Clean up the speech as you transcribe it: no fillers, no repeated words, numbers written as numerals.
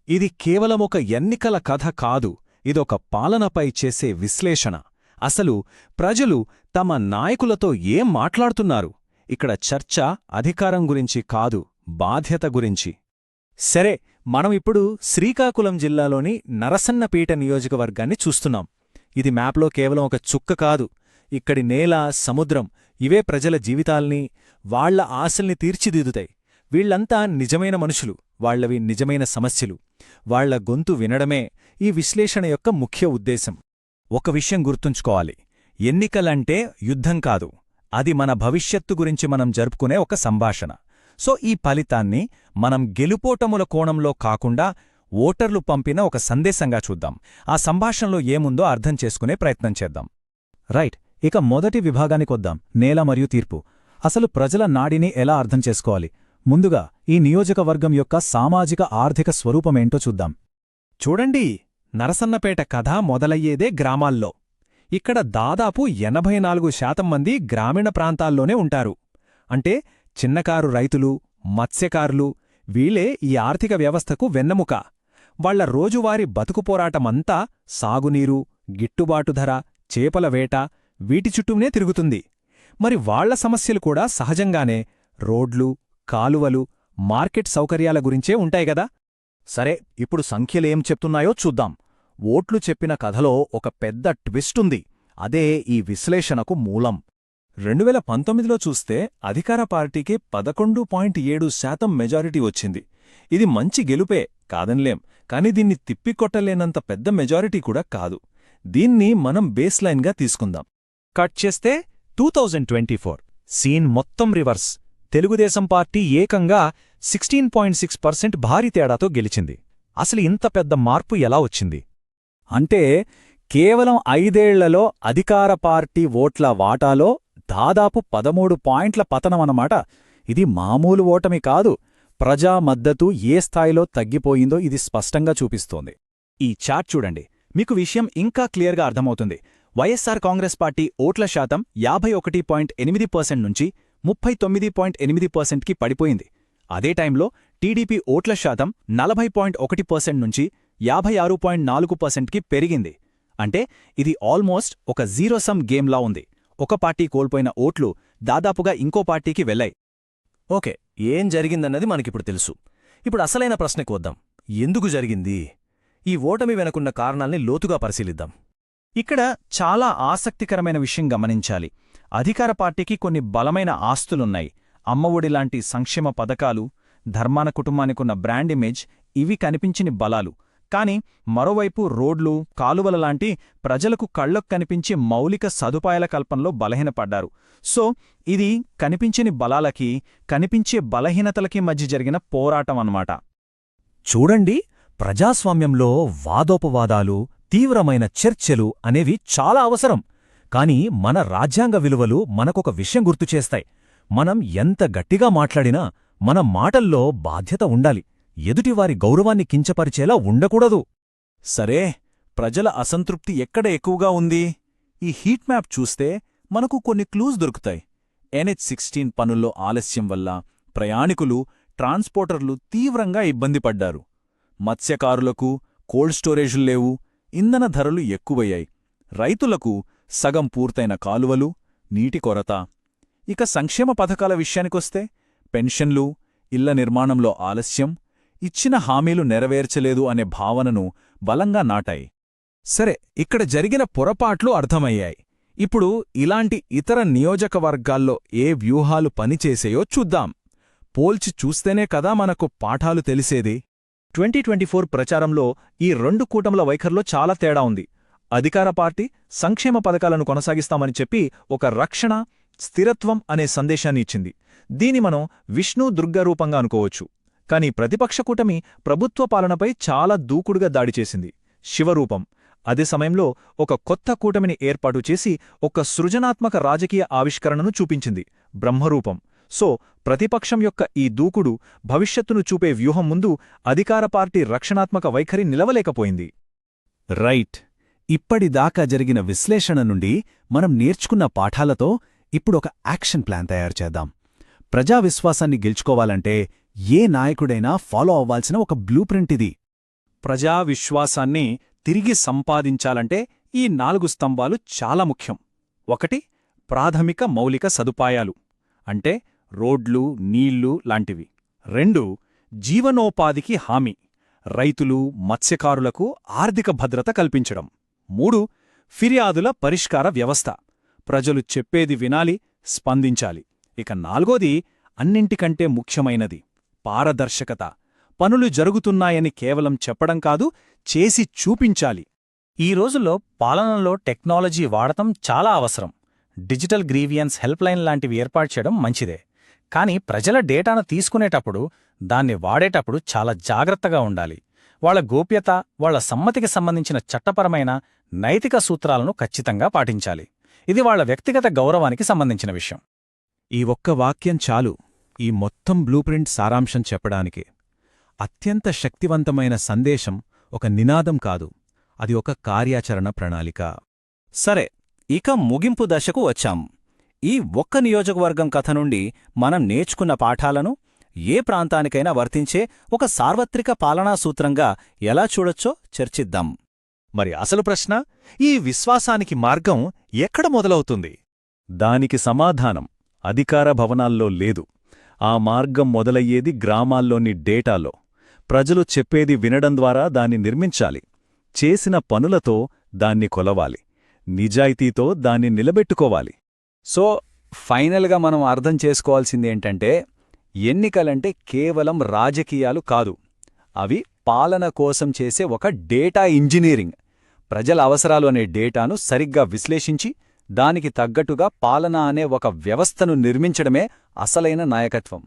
ఇది కేవలమొక ఎన్నికల కథ కాదు, ఇదొక పాలనపై చేసే విశ్లేషణ. అసలు ప్రజలు తమ నాయకులతో ఏం మాట్లాడుతున్నారు? ఇక్కడ చర్చ అధికారం గురించి కాదు, బాధ్యత గురించి. సరే, మనం ఇప్పుడు శ్రీకాకుళం జిల్లాలోని నరసన్నపేట నియోజకవర్గాన్ని చూస్తున్నాం. ఇది మ్యాప్లో కేవలం ఒక చుక్క కాదు. ఇక్కడి నేల, సముద్రం ఇవే ప్రజల జీవితాల్ని, వాళ్ల ఆశల్ని తీర్చిదిద్దుతాయి. వీళ్లంతా నిజమైన మనుషులు, వాళ్లవి నిజమైన సమస్యలు. వాళ్ల గొంతు వినడమే ఈ విశ్లేషణ యొక్క ముఖ్య ఉద్దేశం. ఒక విషయం గుర్తుంచుకోవాలి, ఎన్నికలంటే యుద్ధం కాదు, అది మన భవిష్యత్తు గురించి మనం జరుపుకునే ఒక సంభాషణ. సో ఈ ఫలితాన్ని మనం గెలుపోటముల కోణంలో కాకుండా ఓటర్లు పంపిన ఒక సందేశంగా చూద్దాం. ఆ సంభాషణలో ఏముందో అర్థం చేసుకునే ప్రయత్నం చేద్దాం. రైట్, ఇక మొదటి విభాగానికొద్దాం, నేల మరియు తీర్పు. అసలు ప్రజల నాడిని ఎలా అర్థం చేసుకోవాలి? ముందుగా ఈ నియోజకవర్గం యొక్క సామాజిక ఆర్థిక స్వరూపమేంటో చూద్దాం. చూడండి, నరసన్నపేట కథ మొదలయ్యేదే గ్రామాల్లో. ఇక్కడ దాదాపు 84% మంది గ్రామీణ ప్రాంతాల్లోనే ఉంటారు. అంటే చిన్నకారు రైతులు, మత్స్యకారులు, వీళ్లే ఈ ఆర్థిక వ్యవస్థకు వెన్నెముక. వాళ్ల రోజువారీ బతుకుపోరాటమంతా సాగునీరు, గిట్టుబాటు ధర, చేపల వేట వీటి చుట్టూనే తిరుగుతుంది. మరి వాళ్ల సమస్యలు కూడా సహజంగానే రోడ్లు, కాలువలు, మార్కెట్ సౌకర్యాల గురించే ఉంటాయిగదా. సరే, ఇప్పుడు సంఖ్యలేం చెప్తున్నాయో చూద్దాం. ఓట్లు చెప్పిన కథలో ఒక పెద్ద ట్విస్టుంది. అదే ఈ విశ్లేషణకు మూలం. 2019లో చూస్తే అధికార పార్టీకి 11.7% మెజారిటీ వచ్చింది. ఇది మంచి గెలుపే, కాదన్లేం. కాని దీన్ని తిప్పికొట్టలేనంత పెద్ద మెజారిటీ కూడా కాదు. దీన్ని మనం బేస్లైన్గా తీసుకుందాం. కట్ చేస్తే 2024 సీన్ మొత్తం రివర్స్. తెలుగుదేశం పార్టీ ఏకంగా 16.6% భారీ తేడాతో గెలిచింది. అసలు ఇంత పెద్ద మార్పు ఎలా వచ్చింది? అంటే కేవలం 5 ఏళ్లలో అధికార పార్టీ ఓట్ల వాటాలో దాదాపు 13 పాయింట్ల పతనమన్నమాట. ఇది మామూలు ఓటమి కాదు. ప్రజా మద్దతు ఏ స్థాయిలో తగ్గిపోయిందో ఇది స్పష్టంగా చూపిస్తోంది. ఈ చార్ట్ చూడండి, మీకు విషయం ఇంకా క్లియర్గా అర్థమవుతుంది. వైఎస్సార్ కాంగ్రెస్ పార్టీ ఓట్ల శాతం 51.8% నుంచి 39.8%కి పడిపోయింది. అదే టైంలో టీడీపీ ఓట్ల శాతం 40.1% నుంచి 56.4%కి పెరిగింది. అంటే ఇది ఆల్మోస్ట్ ఒక జీరో సమ్ గేమ్లా ఉంది. ఒక పార్టీ కోల్పోయిన ఓట్లు దాదాపుగా ఇంకో పార్టీకి వెళ్లాయి. ఓకే, ఏం జరిగిందన్నది మనకిప్పుడు తెలుసు. ఇప్పుడు అసలైన ప్రశ్నకు వద్దాం. ఎందుకు జరిగింది? ఈ ఓటమి వెనుకున్న కారణాల్ని లోతుగా పరిశీలిద్దాం. ఇక్కడ చాలా ఆసక్తికరమైన విషయం గమనించాలి. అధికార పార్టీకి కొన్ని బలమైన ఆస్తులున్నాయి. అమ్మఒడి లాంటి సంక్షేమ పథకాలు, ధర్మాన కుటుంబానికున్న బ్రాండ్ ఇమేజ్, ఇవి కనిపించని బలాలు. కాని మరోవైపు రోడ్లు, కాలువల లాంటి ప్రజలకు కళ్లకు కనిపించే మౌలిక సదుపాయాల కల్పనలో బలహీనపడ్డారు. సో ఇది కనిపించని బలాలకి, కనిపించే బలహీనతలకి మధ్య జరిగిన పోరాటం అన్నమాట. చూడండి, ప్రజాస్వామ్యంలో వాదోపవాదాలు, తీవ్రమైన చర్చలు అనేవి చాలా అవసరం. కాని మన రాజ్యాంగ విలువలు మనకొక విషయం గుర్తుచేస్తాయి. మనం ఎంత గట్టిగా మాట్లాడినా మన మాటల్లో బాధ్యత ఉండాలి. ఎదుటివారి గౌరవాన్ని కించపరిచేలా ఉండకూడదు. సరే, ప్రజల అసంతృప్తి ఎక్కడ ఎక్కువగా ఉంది? ఈ హీట్ మ్యాప్ చూస్తే మనకు కొన్ని క్లూస్ దొరుకుతాయి. NH-16 పనుల్లో ఆలస్యం వల్ల ప్రయాణికులు, ట్రాన్స్పోర్టర్లు తీవ్రంగా ఇబ్బంది పడ్డారు. మత్స్యకారులకు కోల్డ్ స్టోరేజులు లేవు, ఇంధన ధరలు ఎక్కువయ్యాయి. రైతులకు సగం పూర్తయిన కాలువలు, నీటి కొరత. ఇక సంక్షేమ పథకాల విషయానికొస్తే పెన్షన్లు, ఇళ్ల నిర్మాణంలో ఆలస్యం, ఇచ్చిన హామీలు నెరవేర్చలేదు అనే భావనను బలంగా నాటాయి. సరే, ఇక్కడ జరిగిన పొరపాట్లు అర్థమయ్యాయి. ఇప్పుడు ఇలాంటి ఇతర నియోజకవర్గాల్లో ఏ వ్యూహాలు పనిచేసేయో చూద్దాం. పోల్చి చూస్తేనే కదా మనకు పాఠాలు తెలిసేది. 2024 ప్రచారంలో ఈ రెండు కూటముల వైఖరిలో చాలా తేడా ఉంది. అధికార పార్టీ సంక్షేమ పథకాలను కొనసాగిస్తామని చెప్పి ఒక రక్షణ, స్థిరత్వం అనే సందేశాన్ని ఇచ్చింది. దీని మనం విష్ణు దుర్గ రూపంగా అనుకోవచ్చు. కాని ప్రతిపక్ష కూటమి ప్రభుత్వ పాలనపై చాలా దూకుడుగా దాడి చేసింది, శివరూపం. అదే సమయంలో ఒక కొత్త కూటమిని ఏర్పాటు చేసి ఒక సృజనాత్మక రాజకీయ ఆవిష్కరణను చూపించింది, బ్రహ్మరూపం. సో ప్రతిపక్షం యొక్క ఈ దూకుడు, భవిష్యత్తును చూపే వ్యూహం ముందు అధికార పార్టీ రక్షణాత్మక వైఖరి నిలవలేకపోయింది. రైట్, ఇప్పటిదాకా జరిగిన విశ్లేషణ నుండి మనం నేర్చుకున్న పాఠాలతో ఇప్పుడొక యాక్షన్ ప్లాన్ తయారు చేద్దాం. ప్రజా విశ్వాసాన్ని గెలుచుకోవాలంటే ఏ నాయకుడైనా ఫాలో అవ్వాల్సిన ఒక బ్లూ ప్రింట్ ఇది. ప్రజా విశ్వాసాన్ని తిరిగి సంపాదించాలంటే ఈ 4 స్తంభాలు చాలా ముఖ్యం. 1 ప్రాథమిక మౌలిక సదుపాయాలు అంటే రోడ్లు, నీళ్లు లాంటివి. 2 జీవనోపాధికి హామీ, రైతులు, మత్స్యకారులకు ఆర్థిక భద్రత కల్పించడం. 3 ఫిర్యాదుల పరిష్కార వ్యవస్థ, ప్రజలు చెప్పేది వినాలి, స్పందించాలి. ఇక 4ది అన్నింటికంటే ముఖ్యమైనది పారదర్శకత. పనులు జరుగుతున్నాయని కేవలం చెప్పడం కాదు, చేసి చూపించాలి. ఈ రోజుల్లో పాలనలో టెక్నాలజీ వాడటం చాలా అవసరం. డిజిటల్ గ్రీవియన్స్ హెల్ప్లైన్ లాంటివి ఏర్పాటు చేయడం మంచిదే. కానీ ప్రజల డేటాను తీసుకునేటప్పుడు, దాన్ని వాడేటప్పుడు చాలా జాగ్రత్తగా ఉండాలి. వాళ్ల గోప్యత, వాళ్ల సమ్మతికి సంబంధించిన చట్టపరమైన, నైతిక సూత్రాలను ఖచ్చితంగా పాటించాలి. ఇది వాళ్ల వ్యక్తిగత గౌరవానికి సంబంధించిన విషయం. ఈ ఒక్క వాక్యం చాలు ఈ మొత్తం బ్లూప్రింట్ సారాంశం చెప్పడానికి. అత్యంత శక్తివంతమైన సందేశం ఒక నినాదం కాదు, అది ఒక కార్యాచరణ ప్రణాళిక. సరే, ఇక ముగింపు దశకు వచ్చాం. ఈ ఒక్క నియోజకవర్గం కథ నుండి మనం నేర్చుకున్న పాఠాలను ఏ ప్రాంతానికైనా వర్తించే ఒక సార్వత్రిక పాలనా సూత్రంగా ఎలా చూడొచ్చో చర్చిద్దాం. మరి అసలు ప్రశ్న, ఈ విశ్వాసానికి మార్గం ఎక్కడ మొదలవుతుంది? దానికి సమాధానం అధికార భవనాల్లో లేదు. ఆ మార్గం మొదలయ్యేది గ్రామాల్లోని డేటాలో. ప్రజలు చెప్పేది వినడం ద్వారా దాన్ని నిర్మించాలి. చేసిన పనులతో దాన్ని కొలవాలి. నిజాయితీతో దాన్ని నిలబెట్టుకోవాలి. సో ఫైనల్గా మనం అర్థం చేసుకోవాల్సిందేంటంటే, ఎన్నికలంటే కేవలం రాజకీయాలు కాదు, అవి పాలన కోసం చేసే ఒక డేటా ఇంజనీరింగ్. ప్రజల అవసరాలు అనే డేటాను సరిగ్గా విశ్లేషించి దానికి తగ్గట్టుగా పాలన అనే ఒక వ్యవస్థను నిర్మించడమే అసలైన నాయకత్వం.